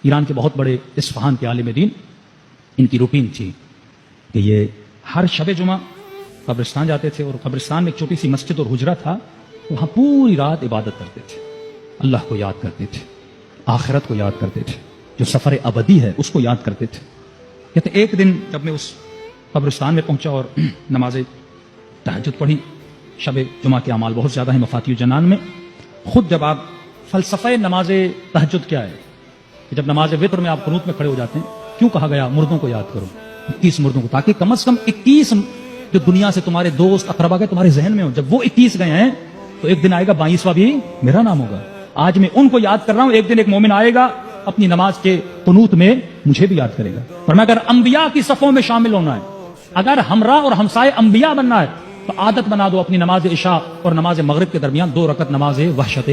ایران کے بہت بڑے اصفہان کے عالم دین، ان کی روٹین تھی کہ یہ ہر شب جمعہ قبرستان جاتے تھے، اور قبرستان میں ایک چھوٹی سی مسجد اور حجرہ تھا، وہاں پوری رات عبادت کرتے تھے، اللہ کو یاد کرتے تھے، آخرت کو یاد کرتے تھے، جو سفر ابدی ہے اس کو یاد کرتے تھے۔ کہتے ایک دن جب میں اس قبرستان میں پہنچا اور نماز تہجد پڑھی، شب جمعہ کے اعمال بہت زیادہ ہیں مفاتیح الجنان میں، خود جب آپ فلسفہ نماز تہجد کیا ہے کہ جب نماز وتر میں آپ قنوت میں کھڑے ہو جاتے ہیں، کیوں کہا گیا مردوں کو یاد کرو، 21 مردوں کو، تاکہ کم از کم 21 جو دنیا سے تمہارے دوست اقربا گئے تمہارے ذہن میں ہو، جب وہ 21 گئے ہیں تو ایک دن آئے گا 22واں بھی میرا نام ہوگا۔ آج میں ان کو یاد کر رہا ہوں، ایک دن ایک مومن آئے گا اپنی نماز کے قنوت میں مجھے بھی یاد کرے گا۔ پر میں اگر انبیاء کی صفوں میں شامل ہونا ہے، اگر ہمراہ اور ہمسائے انبیاء بننا ہے، تو عادت بنا دو اپنی نماز عشاء اور نماز مغرب کے درمیان 2 رکعت نماز وحشت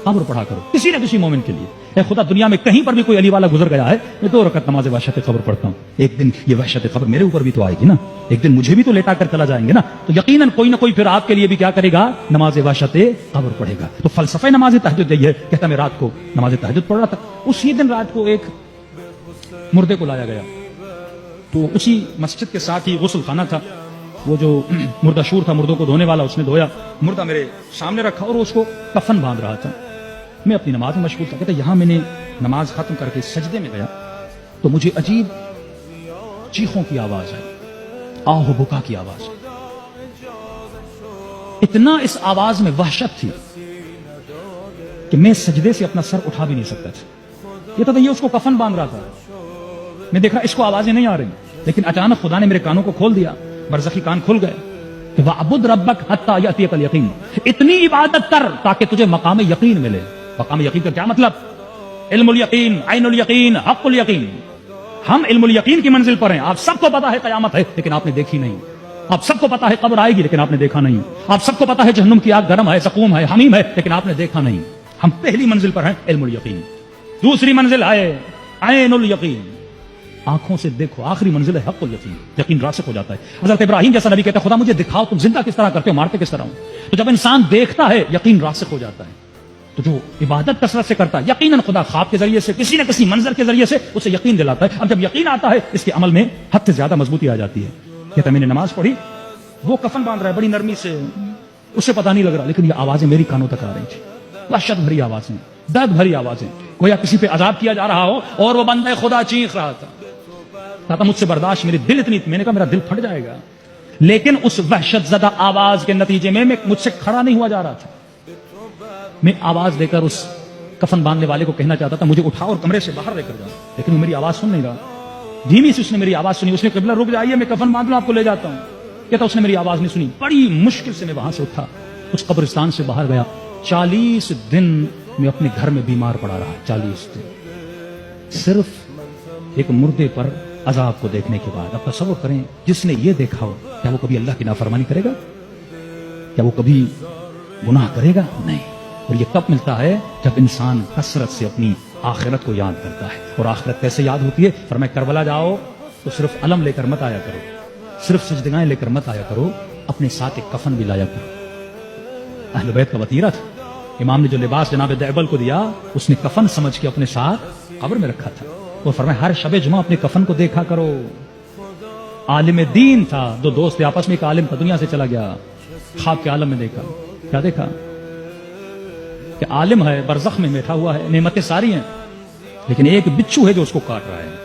قبر پڑھا کرو، کسی نہ کسی مومن کے لیے۔ اے خدا، دنیا میں کہیں پر بھی کوئی علی والا گزر گیا ہے، میں 2 رکعت نماز وحشت قبر پڑھتا ہوں، ایک دن یہ وحشت قبر میرے اوپر بھی تو آئے گی نا، ایک دن مجھے بھی تو لیٹا کر چلا جائیں گے نا، تو یقیناً کوئی نہ کوئی پھر آپ کے لیے بھی کیا کرے گا، نماز وحشت قبر پڑھے گا۔ تو فلسفہ نماز تہجد یہی ہے۔ کہتا میں رات کو نماز تہجد پڑھ رہا تھا، اسی دن رات کو ایک مردے کو لایا گیا، تو اسی مسجد کے ساتھ ہی غسل خانہ تھا، وہ جو مردہ شور تھا مردوں کو دھونے والا، اس نے دھویا، مردہ میرے سامنے رکھا اور اس کو کفن باندھ رہا تھا، میں اپنی نماز میں مشغول تھا۔ کہتا یہاں میں نے نماز ختم کر کے سجدے میں گیا تو مجھے عجیب چیخوں کی آواز آئی، آہ و بکا کی آواز، اتنا اس آواز میں وحشت تھی کہ میں سجدے سے اپنا سر اٹھا بھی نہیں سکتا تھا۔ یہ تو یہ اس کو کفن باندھ رہا تھا، میں دیکھ رہا اس کو آوازیں نہیں آ رہی، لیکن اچانک خدا نے میرے کانوں کو کھول دیا، برزخی کان کھل گئے کہ وَعْبُدْ رَبَّكَ حَتَّى يَأْتِيَكَ الْيَقِينُ، اتنی عبادت کر تاکہ تجھے مقام یقین ملے۔ مقام یقین کا کیا مطلب؟ علم الیقین، عین الیقین، حق الیقین۔ ہم علم الیقین کی منزل پر ہیں، آپ سب کو پتا ہے قیامت ہے لیکن آپ نے دیکھی نہیں، آپ سب کو پتا ہے قبر آئے گی لیکن آپ نے دیکھا نہیں، آپ سب کو پتا ہے جہنم کی آگ گرم ہے، زقوم ہے، حمیم ہے، لیکن آپ نے دیکھا نہیں۔ ہم پہلی منزل پر ہیں علم الیقین، دوسری منزل ہے عین الیقین، آنکھوں سے دیکھو، آخری منزل ہے حق الیقین، یقین راسخ ہو جاتا ہے۔ حضرت ابراہیم جیسا نبی کہتا ہے خدا مجھے دکھاؤ تم زندہ کس طرح کرتے ہو، مارتے کس طرح ہو۔ تو جب انسان دیکھتا ہے یقین راسخ ہو جاتا ہے، تو جو عبادت کثرت سے کرتا ہے یقیناً خدا خواب کے ذریعے سے کسی نہ کسی منظر کے ذریعے سے اسے یقین دلاتا ہے۔ اب جب یقین آتا ہے اس کے عمل میں حد سے زیادہ مضبوطی آ جاتی ہے۔ کہتا میں نے نماز پڑھی، وہ کفن باندھ رہا ہے بڑی نرمی سے، اسے پتہ نہیں لگ رہا، لیکن یہ آوازیں میری کانوں تک آ رہی تھی، وحشت بھری آوازیں، درد بھری آوازیں، گویا کسی پہ عذاب کیا جا رہا ہو اور وہ بندہ خدا چیخ رہا تھا۔ کہتا مجھ سے برداشت، میری دل اتنی، میں نے کہا میرا دل پھٹ جائے گا، لیکن اس وحشت زدہ آواز کے نتیجے میں مجھ سے کھڑا نہیں ہوا جا رہا تھا۔ میں آواز دے کر اس کفن باندھنے والے کو کہنا چاہتا تھا مجھے اٹھا اور کمرے سے باہر لے کر جاؤ، لیکن وہ میری آواز سن نہیں رہا۔ دھیمی سے اس نے میری آواز سنی، اس نے قبلہ رک جائیے میں کفن باندھ لوں آپ کو لے جاتا ہوں۔ کہتا اس نے میری آواز نہیں سنی، بڑی مشکل سے میں وہاں سے اٹھا، اس قبرستان سے باہر گیا۔ 40 دن میں اپنے گھر میں بیمار پڑا رہا، 40 دن صرف ایک مردے پر عذاب کو دیکھنے کے بعد۔ اب تصور کریں جس نے یہ دیکھا ہو، کیا وہ کبھی اللہ کی نافرمانی کرے گا؟ کیا وہ کبھی گناہ کرے گا؟ نہیں۔ اور یہ کب ملتا ہے؟ جب انسان کثرت سے اپنی آخرت کو یاد کرتا ہے۔ اور آخرت کیسے یاد ہوتی ہے؟ فرمایا کربلا جاؤ تو صرف علم لے کر مت آیا کرو، صرف سجدگاہیں لے کر مت آیا کرو، اپنے ساتھ ایک کفن بھی لایا کرو۔ اہل بیت کا وطیرہ تھا، امام نے جو لباس جناب دعبل کو دیا اس نے کفن سمجھ کے اپنے ساتھ قبر میں رکھا تھا۔ وہ فرمایا ہر شب جمعہ اپنے کفن کو دیکھا کرو۔ عالم دین تھا، 2 دوست تھے آپس میں، ایک عالم تھا دنیا سے چلا گیا، خواب کے عالم میں دیکھا، کیا دیکھا کہ عالم ہے برزخ میں بیٹھا ہوا ہے، نعمتیں ساری ہیں، لیکن ایک بچھو ہے جو اس کو کاٹ رہا ہے۔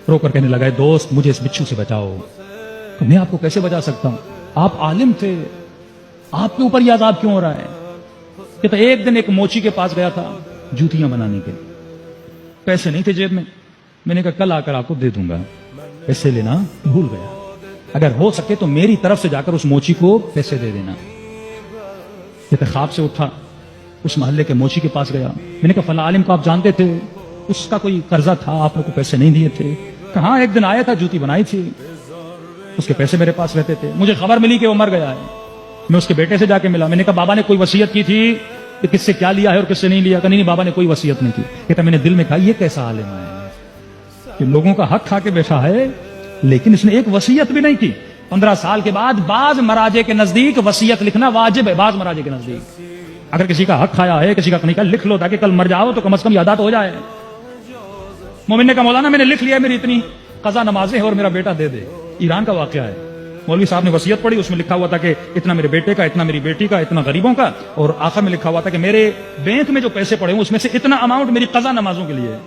رو کر کہنے لگا دوست مجھے اس بچھو سے بچاؤ۔ تو میں آپ کو کیسے بچا سکتا ہوں، آپ عالم تھے، آپ کے اوپر یہ عذاب کیوں ہو رہا ہے؟ کہتا ایک دن ایک موچی کے پاس گیا تھا جوتیاں بنانے کے، پیسے نہیں تھے جیب میں نے کہا کل آ کر آپ کو دے دوں گا، پیسے لینا بھول گیا، اگر ہو سکے تو میری طرف سے جا کر اس موچی کو پیسے دے دینا۔ کہتا خواب سے اٹھا، اس محلے کے موچی کے پاس گیا، میں نے کہا فلاں عالم کو آپ جانتے تھے، اس کا کوئی قرضہ تھا، آپ نے کو پیسے نہیں دیے تھے؟ کہاں ایک دن آیا تھا، جوتی بنائی تھی، اس کے پیسے میرے پاس رہتے تھے، مجھے خبر ملی کہ وہ مر گیا ہے، میں اس کے بیٹے سے جا کے ملا، میں نے کہا بابا نے کوئی وصیت کی تھی کہ کس سے کیا لیا ہے اور کس سے نہیں لیا؟ کہ نہیں بابا نے کوئی وصیت نہیں کی۔ کہتا میں نے دل میں کہا یہ کیسا عالم ہے کہ لوگوں کا حق کھا کے بیٹھا ہے لیکن اس نے ایک وصیت بھی نہیں کی۔ 15 سال کے بعد بعض مراجع کے نزدیک وصیت لکھنا واجب ہے، بعض مراجع کے نزدیک اگر کسی کا حق کھایا ہے، کسی کا نہیں کھایا، لکھ لو تاکہ کل مر جاؤ تو کم از کم یادات ہو جائے۔ مومن نے کہا مولانا میں نے لکھ لیا میری اتنی قضا نمازیں ہیں اور میرا بیٹا دے دے. ایران کا واقعہ ہے. مولوی صاحب نے وصیت پڑھی, اس میں لکھا ہوا تھا کہ اتنا میرے بیٹے کا, اتنا میری بیٹی کا, اتنا غریبوں کا, اور آخر میں لکھا ہوا تھا کہ میرے بینک میں جو پیسے پڑے ہیں اس میں سے اتنا اماؤنٹ میری قضا نمازوں کے لیے ہے,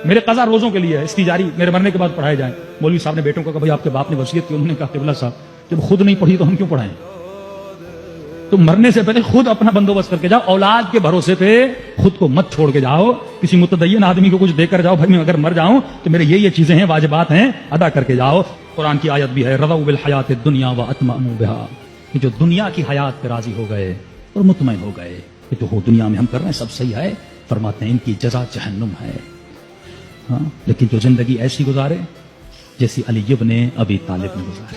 میرے قضا روزوں کے لیے ہے, استجاری میرے مرنے کے بعد پڑھائے جائیں. مولوی صاحب نے بیٹوں کو کہا بھائی آپ کے باپ نے وصیت کی. انہوں نے کہا قبلہ صاحب جب خود نہیں پڑھی تو ہم کیوں پڑھائیں, تم مرنے سے پہلے خود اپنا بندوبست کر کے جاؤ, اولاد کے بھروسے پہ خود کو مت چھوڑ کے جاؤ, کسی متدین آدمی کو کچھ دے کر جاؤ بھائی میں اگر مر جاؤں تو میرے یہ چیزیں ہیں, واجبات ہیں, ادا کر کے جاؤ. قرآن کی آیت بھی ہے رضوا بالحیات الدنیا واطمئنوا بها, کہ جو دنیا کی حیات پہ راضی ہو گئے اور مطمئن ہو گئے کہ جو ہو دنیا میں ہم کر رہے ہیں سب صحیح ہے, فرماتے ہیں ان کی جزا جہنم ہے. ہاں لیکن جو زندگی ایسی گزارے جیسی علی ابن ابی طالب نے گزارے,